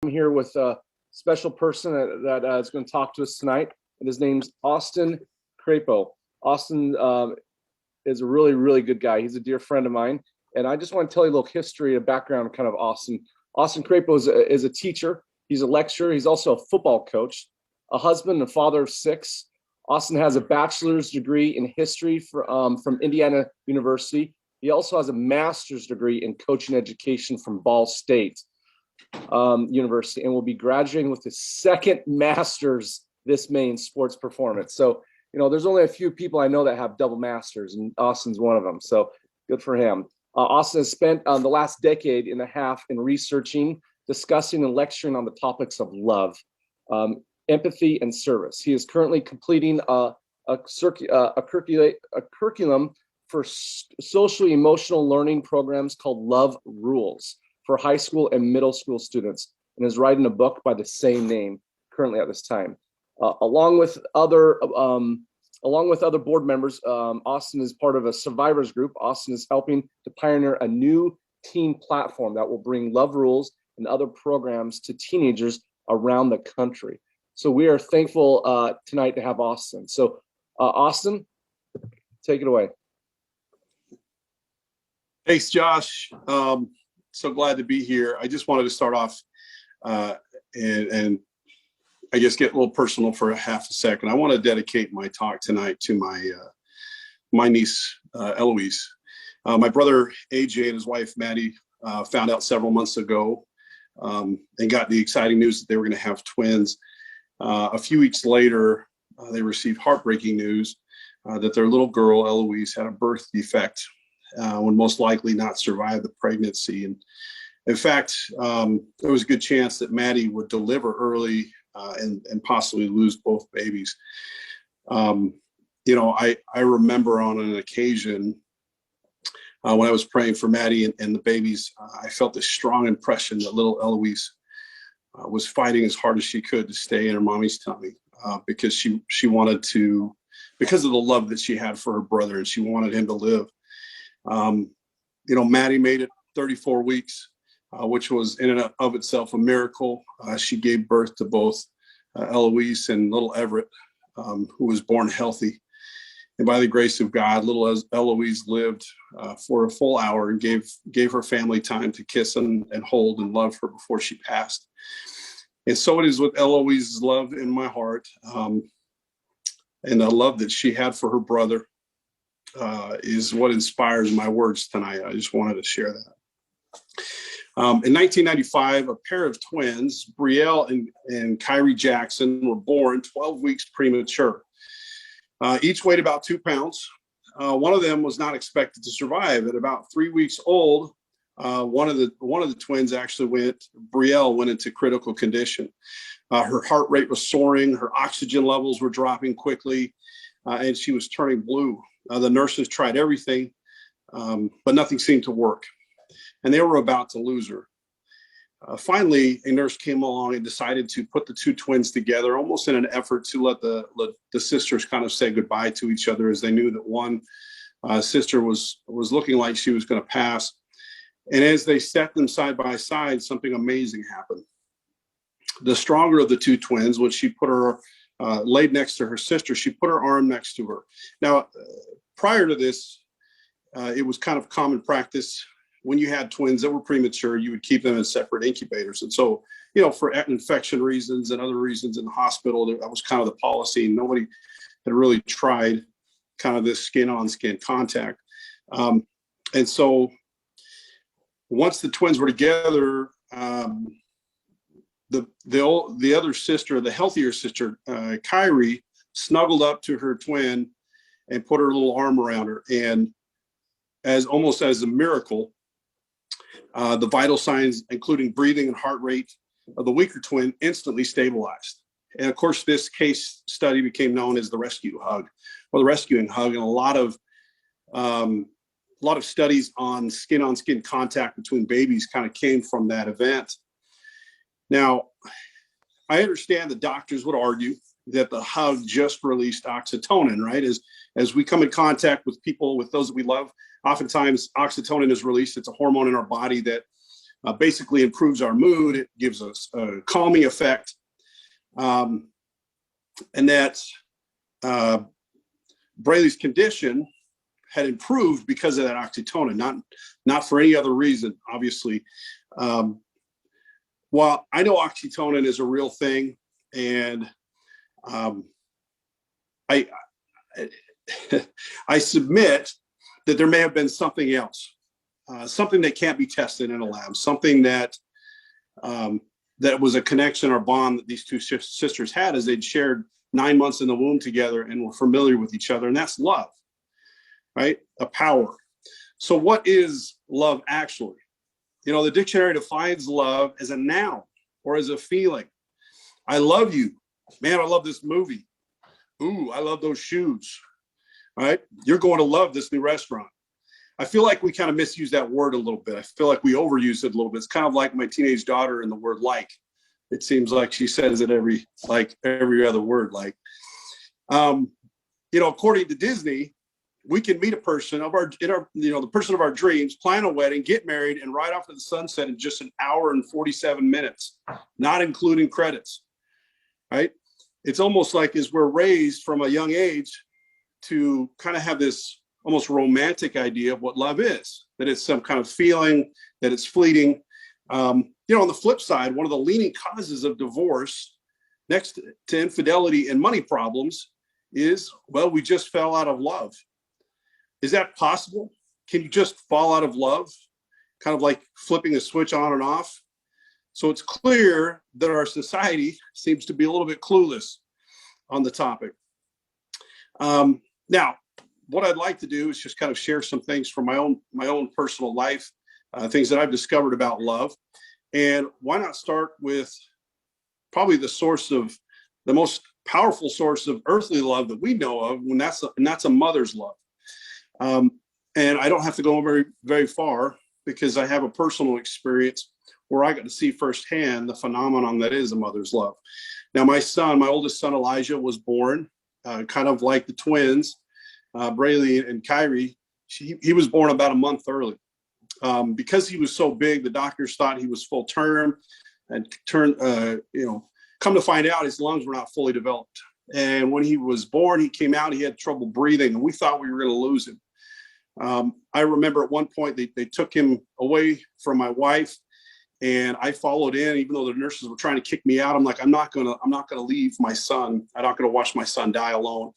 I'm here with a special person that is going to talk to us tonight, and his name's Austin Crapo. Austin is a really, really good guy. He's a dear friend of mine, and I just want to tell you a little history and background kind of Austin. Austin Crapo is a teacher. He's a lecturer. He's also a football coach, a husband and father of 6. Austin has a bachelor's degree in history from Indiana University. He also has a master's degree in coaching education from Ball State University, and will be graduating with his second master's this May in sports performance. So, there's only a few people I know that have double masters, and Austin's one of them. So good for him. Austin has spent the last decade and a half in researching, discussing, and lecturing on the topics of love, empathy, and service. He is currently completing a curriculum for socially emotional learning programs called Love Rules for high school and middle school students, and is writing a book by the same name currently at this time. Along with other board members, Austin is part of a survivors group. Austin is helping to pioneer a new teen platform that will bring Love Rules and other programs to teenagers around the country. So we are thankful tonight to have Austin. So Austin, take it away. Thanks, Josh. So glad to be here. I just wanted to start off and I guess get a little personal for a half a second. I want to dedicate my talk tonight to my niece, Eloise. My brother, AJ, and his wife, Maddie, found out several months ago and got the exciting news that they were going to have twins. A few weeks later, they received heartbreaking news that their little girl, Eloise, had a birth defect, would most likely not survive the pregnancy. And in fact, there was a good chance that Maddie would deliver early and possibly lose both babies. I remember on an occasion when I was praying for Maddie and the babies, I felt this strong impression that little Eloise was fighting as hard as she could to stay in her mommy's tummy because she wanted to, because of the love that she had for her brother, and she wanted him to live. Maddie made it 34 weeks, which was in and of itself a miracle. She gave birth to both Eloise and little Everett, who was born healthy. And by the grace of God, little Eloise lived for a full hour and gave her family time to kiss and hold and love her before she passed. And so it is with Eloise's love in my heart, and the love that she had for her brother is what inspires my words tonight. I just wanted to share that. In 1995, a pair of twins, Brielle and Kyrie Jackson, were born 12 weeks premature. Each weighed about 2 pounds. One of them was not expected to survive. At about 3 weeks old, one of the twins Brielle went into critical condition. Her heart rate was soaring, her oxygen levels were dropping quickly, and she was turning blue. The nurses tried everything, but nothing seemed to work. And they were about to lose her. Finally, a nurse came along and decided to put the two twins together, almost in an effort to let the sisters kind of say goodbye to each other, as they knew that one sister was looking like she was going to pass. And as they set them side by side, something amazing happened. The stronger of the two twins, when she put her laid next to her sister, she put her arm next to her. Now, prior to this, it was kind of common practice when you had twins that were premature, you would keep them in separate incubators. And so, for infection reasons and other reasons in the hospital, that was kind of the policy. Nobody had really tried kind of this skin-on-skin contact. And so once the twins were together, the other sister, the healthier sister, Kyrie, snuggled up to her twin and put her little arm around her. And almost as a miracle, the vital signs, including breathing and heart rate of the weaker twin, instantly stabilized. And of course, this case study became known as the rescue hug, or the rescuing hug. And a lot of studies on skin-on-skin contact between babies kind of came from that event. Now, I understand the doctors would argue that the hug just released oxytocin, right? As we come in contact with people, with those that we love, oftentimes oxytocin is released. It's a hormone in our body that basically improves our mood. It gives us a calming effect. And that Braley's condition had improved because of that oxytocin, not for any other reason, obviously. While I know oxytocin is a real thing, and I I submit that there may have been something else, something that can't be tested in a lab, something that that was a connection or bond that these two sisters had as they'd shared 9 months in the womb together and were familiar with each other, and that's love, right? A power. So what is love actually? You know, the dictionary defines love as a noun or as a feeling. I love you. Man, I love this movie. Ooh, I love those shoes. All right. You're going to love this new restaurant. I feel like we kind of misuse that word a little bit. I feel like we overuse it a little bit. It's kind of like my teenage daughter and the word like. It seems like she says it every other word. Like, you know, according to Disney, we can meet a person the person of our dreams, plan a wedding, get married, and ride off to the sunset in just an hour and 47 minutes, not including credits, right? It's almost like as we're raised from a young age to kind of have this almost romantic idea of what love is, that it's some kind of feeling, that it's fleeting. You know, on the flip side, one of the leading causes of divorce next to infidelity and money problems is, well, we just fell out of love. Is that possible? Can you just fall out of love? Kind of like flipping a switch on and off. So it's clear that our society seems to be a little bit clueless on the topic. Now, what I'd like to do is just kind of share some things from my own personal life, things that I've discovered about love. And why not start with probably the most powerful source of earthly love that we know of, and that's a mother's love. And I don't have to go very, very far because I have a personal experience where I got to see firsthand the phenomenon that is a mother's love. Now, my oldest son, Elijah, was born kind of like the twins, Braley and Kyrie. He was born about a month early. Because he was so big, the doctors thought he was full term, and come to find out his lungs were not fully developed. And when he was born, he came out, he had trouble breathing, and we thought we were going to lose him. I remember at one point they took him away from my wife, and I followed in, even though the nurses were trying to kick me out. I'm like, I'm not gonna leave my son. I'm not gonna watch my son die alone,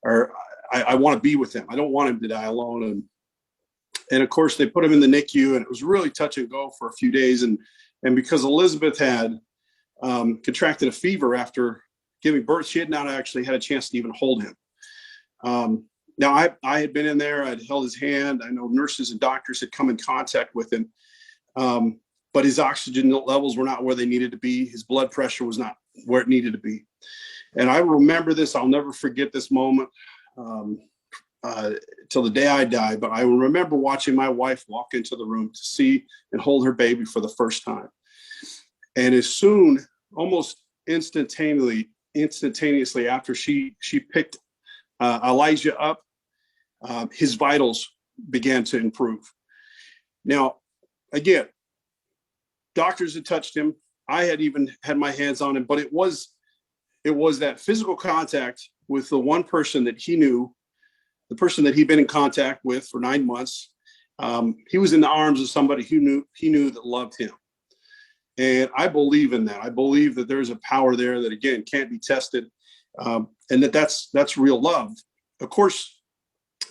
or I want to be with him. I don't want him to die alone. And of course, they put him in the NICU, and it was really touch and go for a few days. And because Elizabeth had contracted a fever after giving birth, she had not actually had a chance to even hold him. Now, I had been in there. I'd held his hand. I know nurses and doctors had come in contact with him, but his oxygen levels were not where they needed to be. His blood pressure was not where it needed to be. And I remember this. I'll never forget this moment till the day I die. But I remember watching my wife walk into the room to see and hold her baby for the first time. And as soon, almost instantaneously after she picked Elijah up, his vitals began to improve. Now, again, doctors had touched him. I had even had my hands on him, but it was that physical contact with the one person that he knew, the person that he'd been in contact with for 9 months. He was in the arms of somebody he knew that loved him. And I believe in that. I believe that there's a power there that, again, can't be tested, and that's real love. Of course,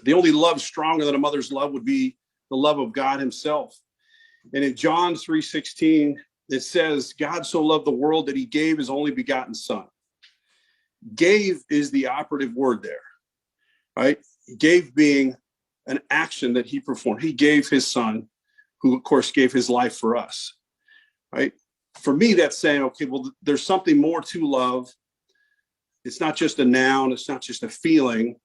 the only love stronger than a mother's love would be the love of God himself. And in John 3:16, it says, God so loved the world that he gave his only begotten son. Gave is the operative word there, right? Gave being an action that he performed. He gave his son, who of course gave his life for us, right? For me, that's saying, okay, well, there's something more to love. It's not just a noun. It's not just a feeling,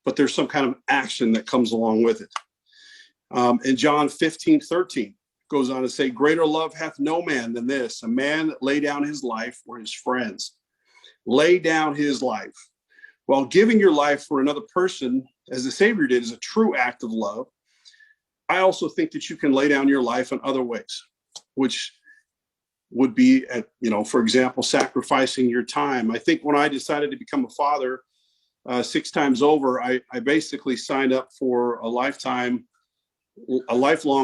but there's some kind of action that comes along with it. In John 15:13 goes on to say, greater love hath no man than this, a man that lay down his life for his friends. Lay down his life. While giving your life for another person, as the Savior did, is a true act of love, I also think that you can lay down your life in other ways. which would be at, for example, sacrificing your time. I think when I decided to become a father 6 times over, I basically signed up for a lifelong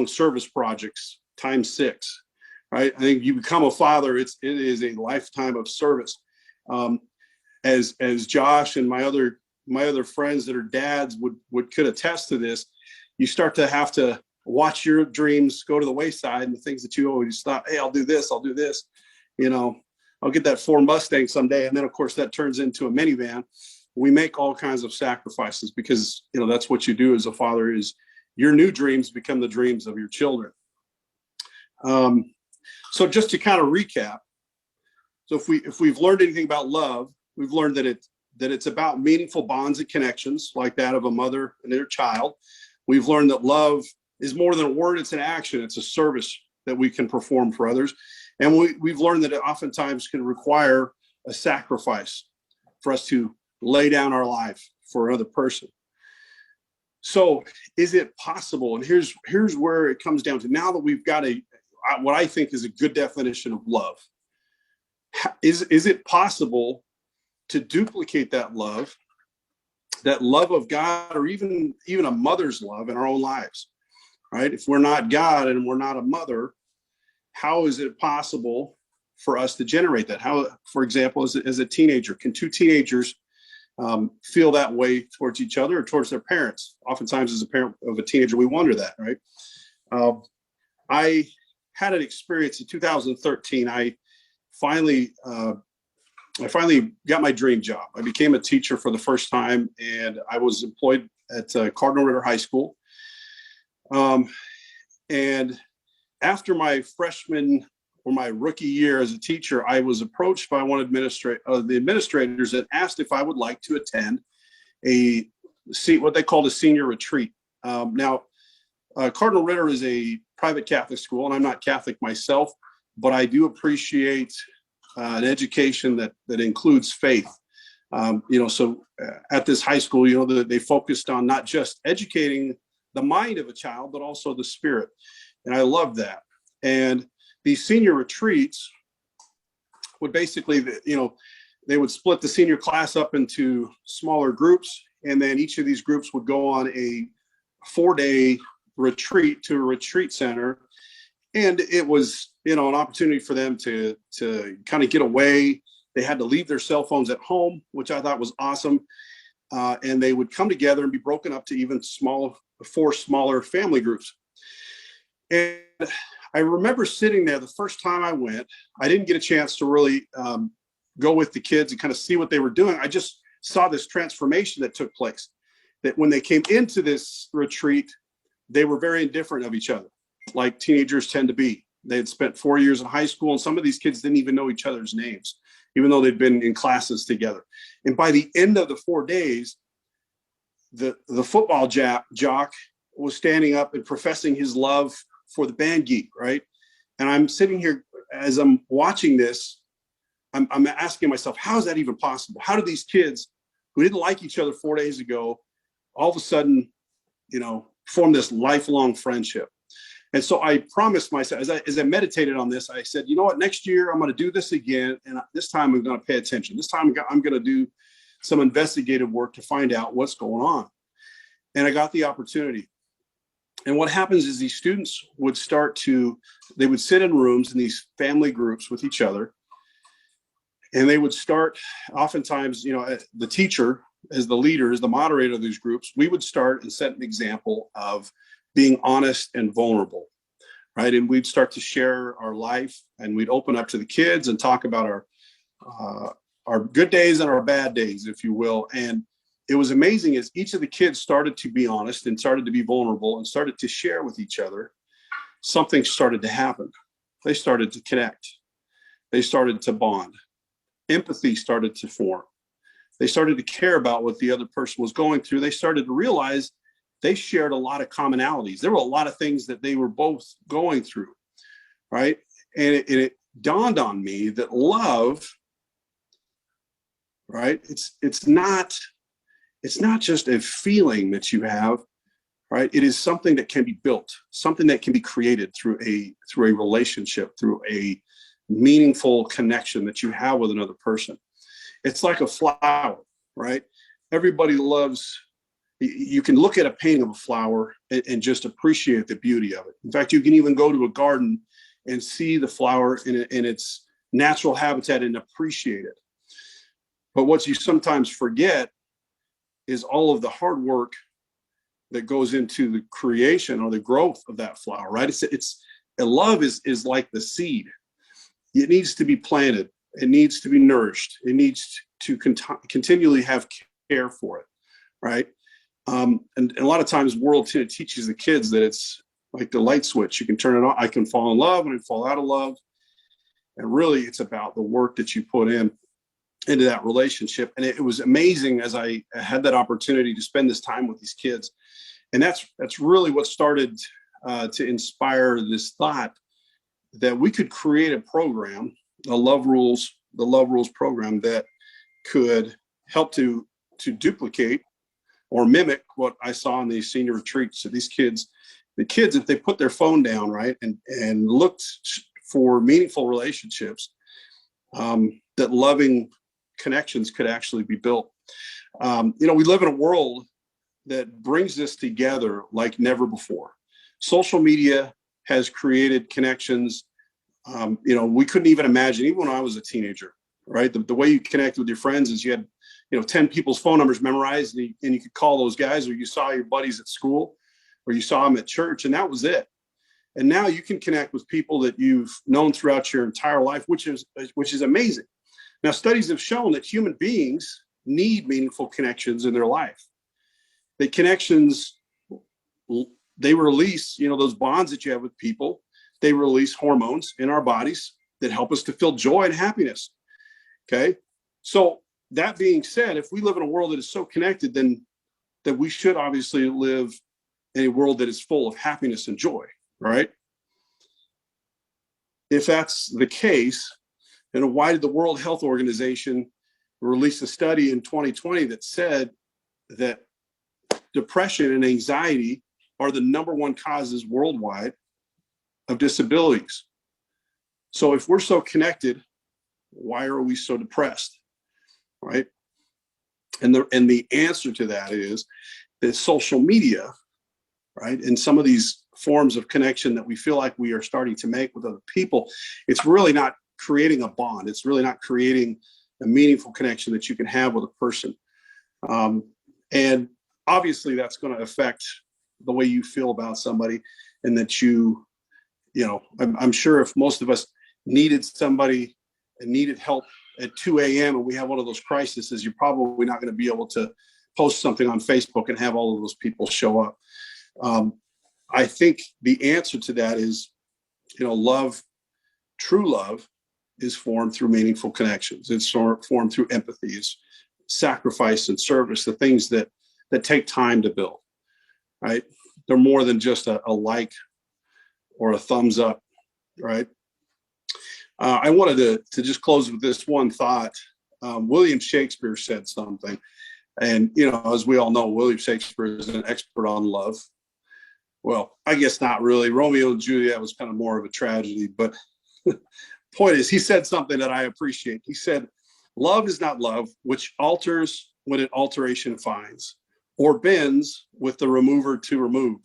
service projects times 6. Right? I think you become a father, it is a lifetime of service. As Josh and my other friends that are dads could attest to this, you start to have to watch your dreams go to the wayside, and the things that you always thought, hey, I'll do this, I'll get that Ford Mustang someday. And then of course that turns into a minivan. We make all kinds of sacrifices because, that's what you do as a father, is your new dreams become the dreams of your children. So just to kind of recap, so if we've learned anything about love, we've learned that it's about meaningful bonds and connections like that of a mother and their child. We've learned that love is more than a word, it's an action, it's a service that we can perform for others. And we've learned that it oftentimes can require a sacrifice for us to lay down our life for another person. So is it possible? And here's where it comes down to, now that we've got what I think is a good definition of love. Is it possible to duplicate that love of God, or even a mother's love in our own lives, right? If we're not God and we're not a mother, how is it possible for us to generate that? How, for example, as a teenager, can 2 teenagers feel that way towards each other or towards their parents? Oftentimes as a parent of a teenager, we wonder that, right? I had an experience in 2013. I finally got my dream job. I became a teacher for the first time, and I was employed at Cardinal Ritter High School. And after my freshman or my rookie year as a teacher, I was approached by one of the administrators that asked if I would like to attend what they called a senior retreat. Now, Cardinal Ritter is a private Catholic school, and I'm not Catholic myself, but I do appreciate an education that includes faith. So at this high school, they focused on not just educating the mind of a child, but also the spirit. And I love that. And these senior retreats would basically, they would split the senior class up into smaller groups. And then each of these groups would go on a 4-day retreat to a retreat center. And it was, an opportunity for them to kind of get away. They had to leave their cell phones at home, which I thought was awesome. And they would come together and be broken up to even 4 smaller family groups. And I remember sitting there the first time I went. I didn't get a chance to really go with the kids and kind of see what they were doing. I just saw this transformation that took place, that when they came into this retreat, they were very indifferent of each other, like teenagers tend to be. They had spent 4 years in high school, and some of these kids didn't even know each other's names, even though they'd been in classes together. And by the end of the 4 days, the football jock was standing up and professing his love for the band geek, right? And I'm sitting here as I'm watching this, I'm asking myself, how is that even possible? How do these kids who didn't like each other 4 days ago, all of a sudden, form this lifelong friendship? And so I promised myself, as I meditated on this, I said, you know what, next year I'm going to do this again. And this time I'm going to pay attention. This time I'm going to do some investigative work to find out what's going on. And I got the opportunity. And what happens is these students would they would sit in rooms in these family groups with each other. And they would start, oftentimes, the teacher, as the leader, as the moderator of these groups, we would start and set an example of being honest and vulnerable, right? And we'd start to share our life, and we'd open up to the kids and talk about our good days and our bad days, if you will. And it was amazing as each of the kids started to be honest and started to be vulnerable and started to share with each other, something started to happen. They started to connect. They started to bond. Empathy started to form. They started to care about what the other person was going through. They started to realize they shared a lot of commonalities. There were a lot of things that they were both going through, right? And it dawned on me that love, right? It's not just a feeling that you have, right? It is something that can be built, something that can be created through a relationship, through a meaningful connection that you have with another person. It's like a flower, right? Everybody loves, you can look at a painting of a flower and just appreciate the beauty of it. In fact, you can even go to a garden and see the flower in its natural habitat and appreciate it. But what you sometimes forget is all of the hard work that goes into the creation or the growth of that flower, right? It's love is like the seed. It needs to be planted. It needs to be nourished. It needs to continually have care for it, right? And a lot of times world teaches the kids that it's like the light switch. You can turn it on. I can fall in love and I fall out of love. And really it's about the work that you put into that relationship. And it was amazing as I had that opportunity to spend this time with these kids. And that's really what started to inspire this thought that we could create a program, the Love Rules program, that could help to duplicate or mimic what I saw in these senior retreats. So the kids, if they put their phone down, right, and looked for meaningful relationships, that loving connections could actually be built. We live in a world that brings this together like never before. Social media has created connections. We couldn't even imagine, even when I was a teenager, right? The way you connect with your friends is you had, 10 people's phone numbers memorized, and you could call those guys, or you saw your buddies at school, or you saw them at church, and that was it. And now you can connect with people that you've known throughout your entire life, which is amazing. Now, studies have shown that human beings need meaningful connections in their life. The connections, they release, those bonds that you have with people, they release hormones in our bodies that help us to feel joy and happiness. Okay. So that being said, if we live in a world that is so connected, then that we should obviously live in a world that is full of happiness and joy, right? If that's the case, then why did the World Health Organization release a study in 2020 that said that depression and anxiety are the number one causes worldwide of disabilities? So if we're so connected, why are we so depressed, right? And the answer to that is that social media, right, and some of these forms of connection that we feel like we are starting to make with other people, it's really not creating a bond. It's really not creating a meaningful connection that you can have with a person. And obviously that's going to affect the way you feel about somebody, and that I'm sure if most of us needed somebody and needed help at 2 a.m. and we have one of those crises, you're probably not going to be able to post something on Facebook and have all of those people show up. I think the answer to that is, love, true love, is formed through meaningful connections. It's formed through empathy, it's sacrifice and service, the things that take time to build, right? They're more than just a like or a thumbs up, right? I wanted to just close with this one thought. William Shakespeare said something, and as we all know, William Shakespeare is an expert on love. Well, I guess not really. Romeo and Juliet was kind of more of a tragedy, but point is, he said something that I appreciate. He said, "Love is not love, which alters when it alteration finds, or bends with the remover to remove.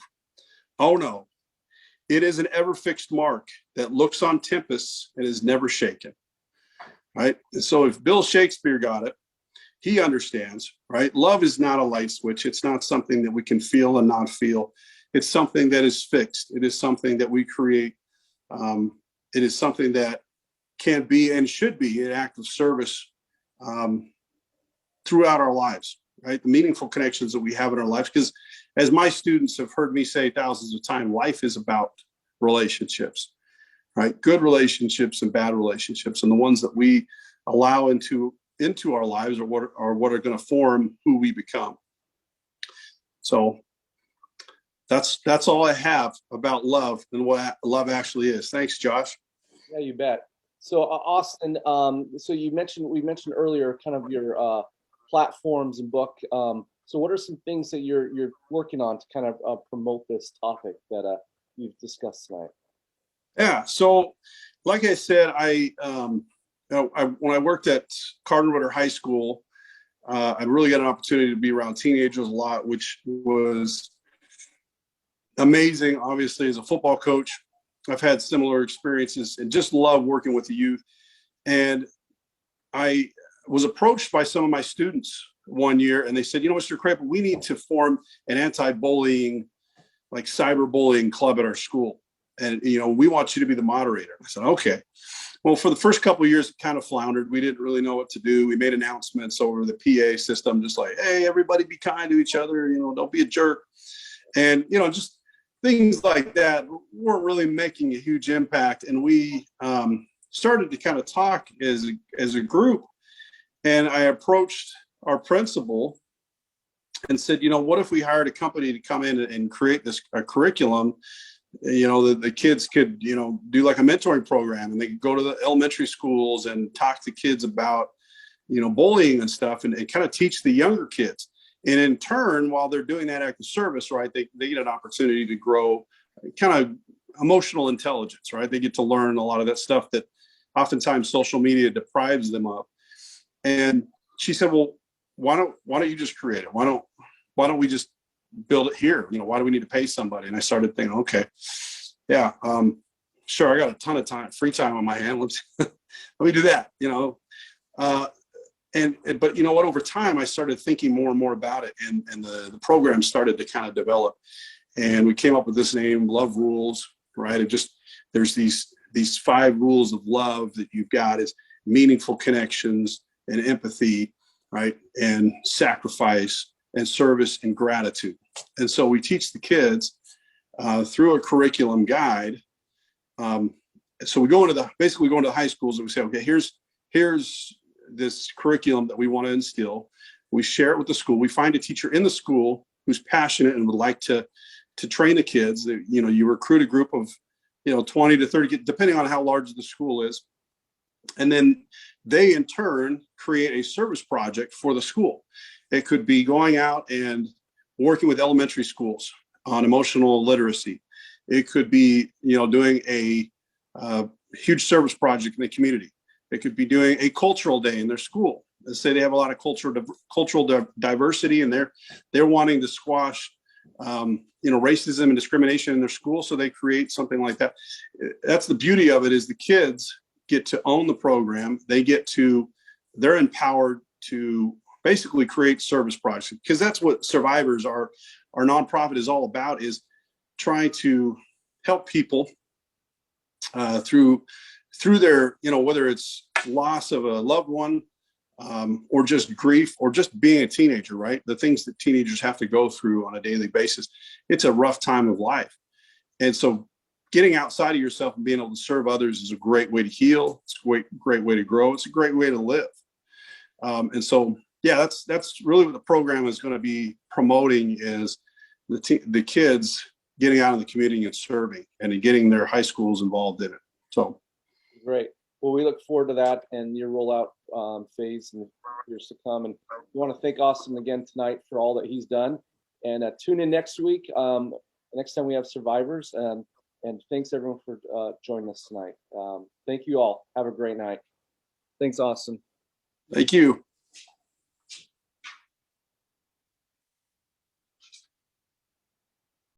Oh no, it is an ever fixed mark that looks on tempests and is never shaken." Right? And so if Bill Shakespeare got it, he understands, right? Love is not a light switch. It's not something that we can feel and not feel. It's something that is fixed. It is something that we create. It is something that can be and should be an act of service throughout our lives, right? The meaningful connections that we have in our lives. Because as my students have heard me say thousands of times, life is about relationships, right? Good relationships and bad relationships. And the ones that we allow into our lives are what are going to form who we become. So that's all I have about love and what love actually is. Thanks, Josh. Yeah, you bet. So Austin, so we mentioned earlier kind of your platforms and book. So what are some things that you're working on to kind of promote this topic that you've discussed tonight? Yeah. So, like I said, when I worked at Cardinal High School, I really got an opportunity to be around teenagers a lot, which was amazing. Obviously, as a football coach, I've had similar experiences and just love working with the youth. And I was approached by some of my students one year, and they said, Mr. Crapo, we need to form an anti-bullying, like cyberbullying club at our school. And, we want you to be the moderator. I said, okay. Well, for the first couple of years, it kind of floundered. We didn't really know what to do. We made announcements over the PA system, just like, hey, everybody be kind to each other. Don't be a jerk. And, just things like that weren't really making a huge impact. And we started to kind of talk as a group. And I approached our principal and said, what if we hired a company to come in and create a curriculum, the kids could, do like a mentoring program, and they could go to the elementary schools and talk to kids about, bullying and stuff, and kind of teach the younger kids. And in turn, while they're doing that act of service, right, they get an opportunity to grow kind of emotional intelligence, right? They get to learn a lot of that stuff that oftentimes social media deprives them of. And she said, well, why don't you just create it? Why don't we just build it here? Why do we need to pay somebody? And I started thinking, okay, yeah, sure. I got a ton of free time on my hand. Let me do that, but you know what, over time, I started thinking more and more about it, and the program started to kind of develop, and we came up with this name, Love Rules, right? There's these 5 rules of love that you've got is meaningful connections and empathy, right? And sacrifice and service and gratitude. And so we teach the kids through a curriculum guide. So we go into the high schools, and we say, okay, here's this curriculum that we want to instill. We share it with the school. We find a teacher in the school who's passionate and would like to train the kids. You recruit a group of 20 to 30, depending on how large the school is. And then they in turn create a service project for the school. It could be going out and working with elementary schools on emotional literacy. It could be, doing a huge service project in the community. It could be doing a cultural day in their school. Let's say they have a lot of cultural diversity, and they're wanting to squash, racism and discrimination in their school. So they create something like that. That's the beauty of it, is the kids get to own the program. They're empowered to basically create service projects, because that's what Survivors, our nonprofit, is all about, is trying to help people through their, whether it's loss of a loved one, or just grief, or just being a teenager, right? The things that teenagers have to go through on a daily basis. It's a rough time of life. And so getting outside of yourself and being able to serve others is a great way to heal. It's a great way to grow. It's a great way to live. And so, yeah, that's really what the program is going to be promoting, is the kids getting out in the community and serving, and getting their high schools involved in it. So great. Well, we look forward to that and your rollout phase in years to come. And we want to thank Austin again tonight for all that he's done. And tune in next week, next time we have Survivors. And thanks everyone for joining us tonight. Thank you all. Have a great night. Thanks, Austin. Thank you.